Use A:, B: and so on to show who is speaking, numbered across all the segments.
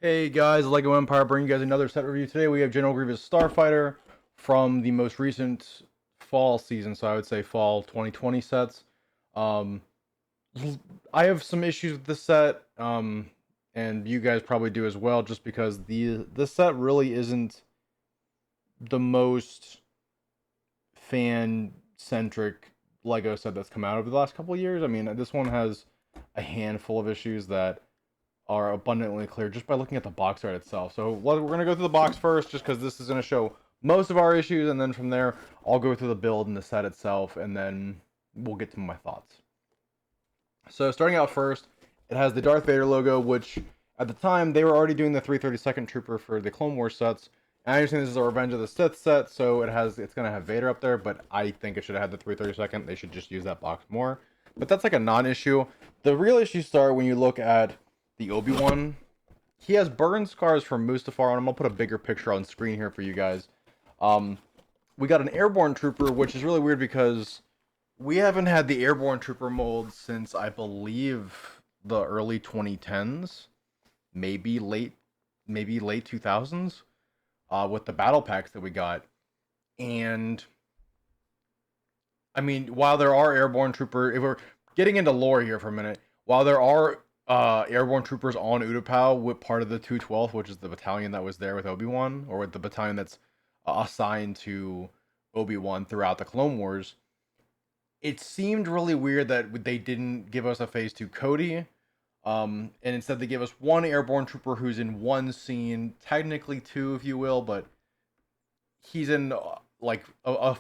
A: Hey guys, LEGO Empire bringing you guys another set review. Today we have General Grievous Starfighter from the most recent fall season, so I would say fall 2020 sets. Um, I have some issues with this set, and you guys probably do as well, just because this set really isn't the most fan-centric LEGO set that's come out over the last couple of years. I mean, this one has a handful of issues that are abundantly clear just by looking at the box art itself. So we're going to go through the box first, just because this is going to show most of our issues, and then from there, I'll go through the build and the set itself, and then we'll get to my thoughts. So starting out first, it has the Darth Vader logo, which at the time they were already doing the 332nd Trooper for the Clone Wars sets. And I understand this is a Revenge of the Sith set, so it's gonna have Vader up there, but I think it should have had the 332nd. They should just use that box more. But that's like a non-issue. The real issues start when you look at the Obi-Wan. He has burn scars from Mustafar on him. I'll put a bigger picture on screen here for you guys. Um, we got an Airborne Trooper, which is really weird because we haven't had the Airborne Trooper mold since I believe the early 2010s, maybe late 2000s, with the battle packs that we got. And I mean, while there are Airborne Trooper, if we're getting into lore here for a minute, while there are Airborne Troopers on Utapau with part of the 212th, which is the battalion that was there with Obi-Wan, or with the battalion that's assigned to Obi-Wan throughout the Clone Wars, it seemed really weird that they didn't give us a phase 2 Cody. And instead they give us one airborne trooper who's in one scene, technically two, if you will, but he's in like a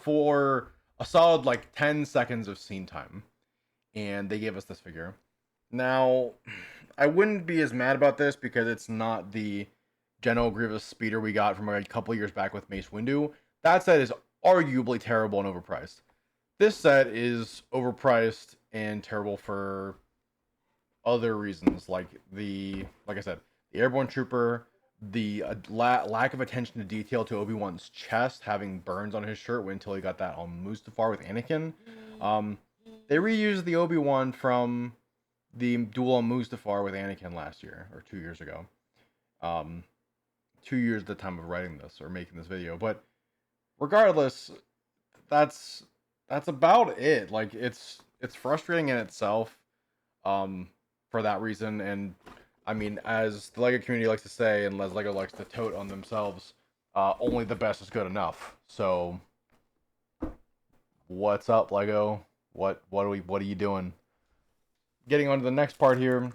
A: solid like 10 seconds of scene time. And they gave us this figure. Now, I wouldn't be as mad about this because it's not the General Grievous speeder we got from a couple years back with Mace Windu. That set is arguably terrible and overpriced. This set is overpriced and terrible for other reasons, like I said, the airborne trooper, the lack of attention to detail to Obi-Wan's chest, having burns on his shirt until he got that on Mustafar with Anakin. Um, they reused the Obi-Wan from the duel on Mustafar with Anakin last year or 2 years ago. Um, 2 years at the time of writing this or making this video, but regardless, that's that's about it. Like it's frustrating in itself, um, for that reason. And I mean, as the Lego community likes to say, and as Lego likes to tote on themselves, only the best is good enough. So what's up, Lego? What are you doing? Getting on to the next part here.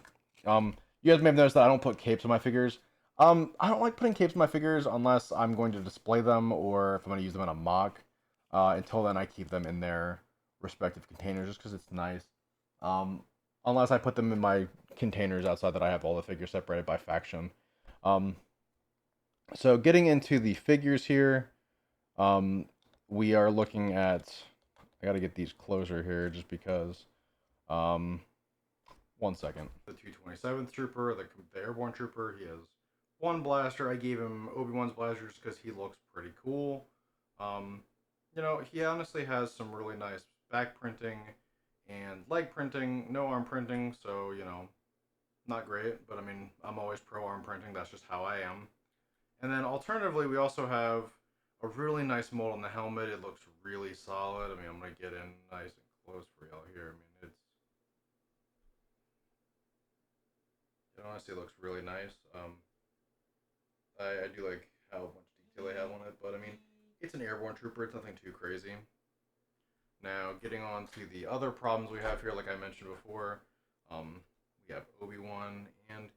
A: You guys may have noticed that I don't put capes on my figures. I don't like putting capes on my figures unless I'm going to display them or if I'm going to use them in a mock. Until then, I keep them in their respective containers just because it's nice. Um, Unless I put them in my containers outside that I have all the figures separated by faction. Um, so getting into the figures here, um, we are looking at. I got to get these closer here just because. Um, 1 second. The 227th Trooper, the Airborne Trooper, he has one blaster. I gave him Obi-Wan's blaster just because he looks pretty cool. Um, he honestly has some really nice back printing and leg printing, no arm printing, so, not great, but I mean, I'm always pro arm printing, that's just how I am. And then alternatively, we also have a really nice mold on the helmet. It looks really solid. I mean, I'm going to get in nice and close for y'all here. I mean, it honestly looks really nice. I do like how much detail they have on it, but I mean, it's an airborne trooper. It's nothing too crazy. Now, getting on to the other problems we have here, like I mentioned before, we have Obi-Wan, and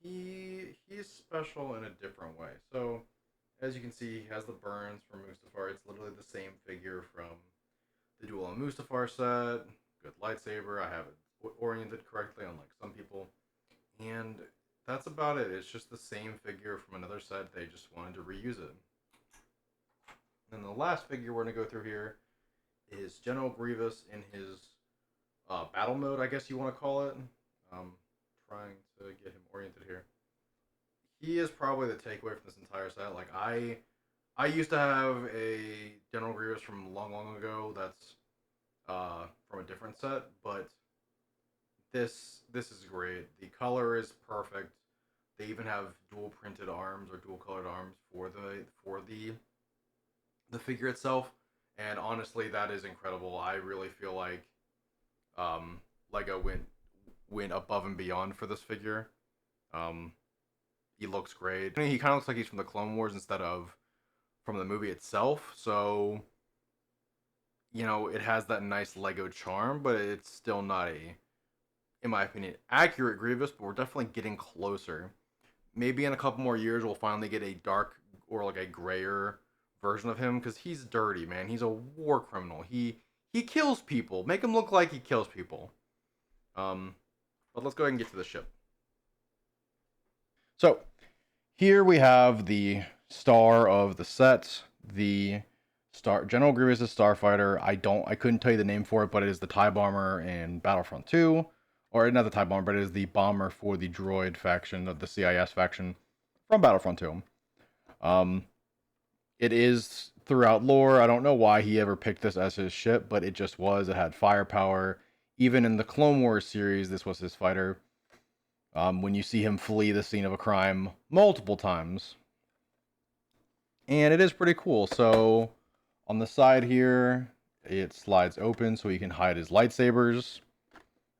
A: he's special in a different way. So, as you can see, he has the burns from Mustafar. It's literally the same figure from the Duel on Mustafar set. Good lightsaber. I have it oriented correctly, unlike some people. And that's about it. It's just the same figure from another set. They just wanted to reuse it. And the last figure we're going to go through here is General Grievous in his battle mode, I guess you want to call it. Trying to get him oriented here. He is probably the takeaway from this entire set. Like I used to have a General Grievous from long, long ago. That's from a different set, but this is great. The color is perfect. They even have dual printed arms or dual colored arms for the figure itself. And honestly, that is incredible. I really feel like Lego went above and beyond for this figure. Um, he looks great. I mean, he kind of looks like he's from the Clone Wars instead of from the movie itself. So it has that nice Lego charm, but it's still not in my opinion, accurate Grievous. But we're definitely getting closer. Maybe in a couple more years, we'll finally get a dark or like a grayer version of him because he's dirty, man. He's a war criminal. He kills people. Make him look like he kills people. But let's go ahead and get to the ship. So here we have the star of the set, the General Grievous' Starfighter. I couldn't tell you the name for it, but it is the TIE Bomber in Battlefront 2. Or not the TIE Bomber, but it is the bomber for the droid faction of the CIS faction from Battlefront 2. It is throughout lore. I don't know why he ever picked this as his ship, but it just was. It had firepower. Even in the Clone Wars series, this was his fighter. When you see him flee the scene of a crime multiple times. And it is pretty cool. So on the side here, it slides open so he can hide his lightsabers.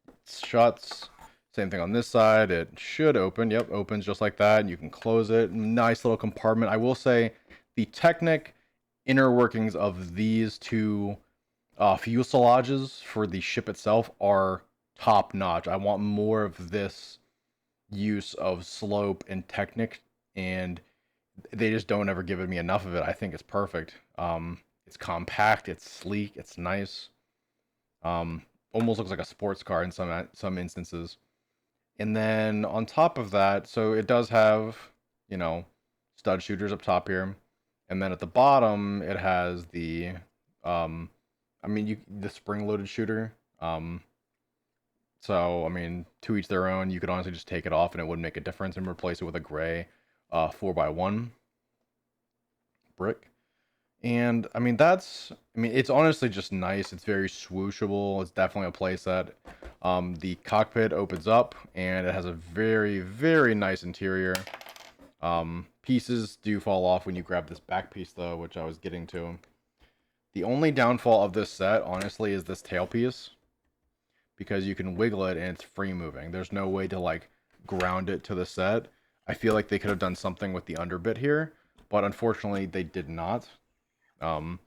A: It shuts. Same thing on this side. It should open. Yep, opens just like that. And you can close it. Nice little compartment. I will say the technic inner workings of these two fuselages for the ship itself are top notch. I want more of this use of slope and technic, and they just don't ever give me enough of it. I think it's perfect. It's compact, it's sleek, it's nice. Almost looks like a sports car in some instances. And then on top of that, so it does have, stud shooters up top here. And then at the bottom, it has the the spring-loaded shooter. So, to each their own. You could honestly just take it off and it wouldn't make a difference and replace it with a gray 4x1 brick. And, it's honestly just nice. It's very swooshable. It's definitely a playset. The cockpit opens up and it has a very, very nice interior. Pieces do fall off when you grab this back piece, though, which I was getting to. The only downfall of this set, honestly, is this tailpiece. Because you can wiggle it and it's free moving. There's no way to ground it to the set. I feel like they could have done something with the underbit here, but unfortunately they did not. And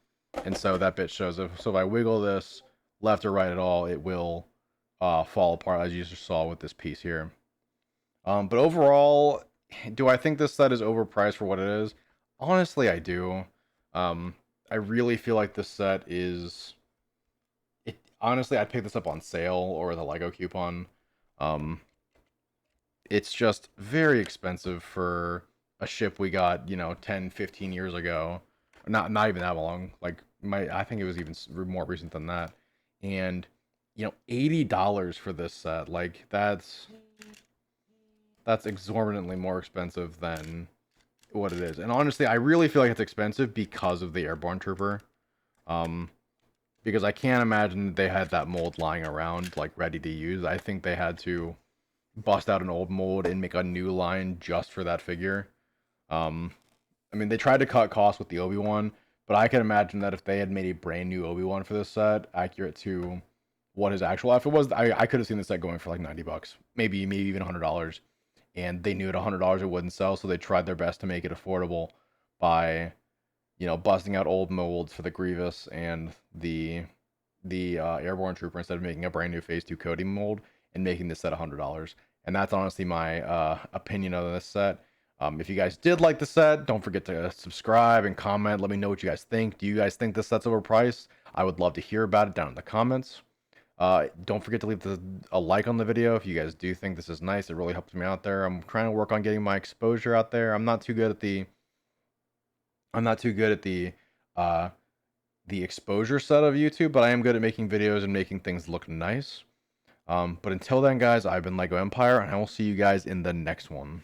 A: so that bit shows if I wiggle this left or right at all, it will fall apart, as you just saw with this piece here. But overall, do I think this set is overpriced for what it is? Honestly, I do. I really feel like this set is... Honestly, I'd pick this up on sale or the Lego coupon. It's just very expensive for a ship we got, 10, 15 years ago. Not even that long. I think it was even more recent than that. And, $80 for this set. That's exorbitantly more expensive than what it is. And honestly, I really feel like it's expensive because of the Airborne Trooper. Because I can't imagine they had that mold lying around, ready to use. I think they had to bust out an old mold and make a new line just for that figure. They tried to cut costs with the Obi-Wan, but I can imagine that if they had made a brand new Obi-Wan for this set, accurate to what his actual outfit was, I could have seen this set going for $90, maybe even $100. And they knew at $100 it wouldn't sell, so they tried their best to make it affordable by... busting out old molds for the Grievous and the Airborne Trooper instead of making a brand new Phase 2 Cody mold and making this set $100. And that's honestly my opinion of this set. If you guys did like the set, don't forget to subscribe and comment. Let me know what you guys think. Do you guys think this set's overpriced? I would love to hear about it down in the comments. Don't forget to leave a like on the video if you guys do think this is nice. It really helps me out there. I'm trying to work on getting my exposure out there. I'm not too good at the exposure set of YouTube, but I am good at making videos and making things look nice. But until then, guys, I've been Lego Empire, and I will see you guys in the next one.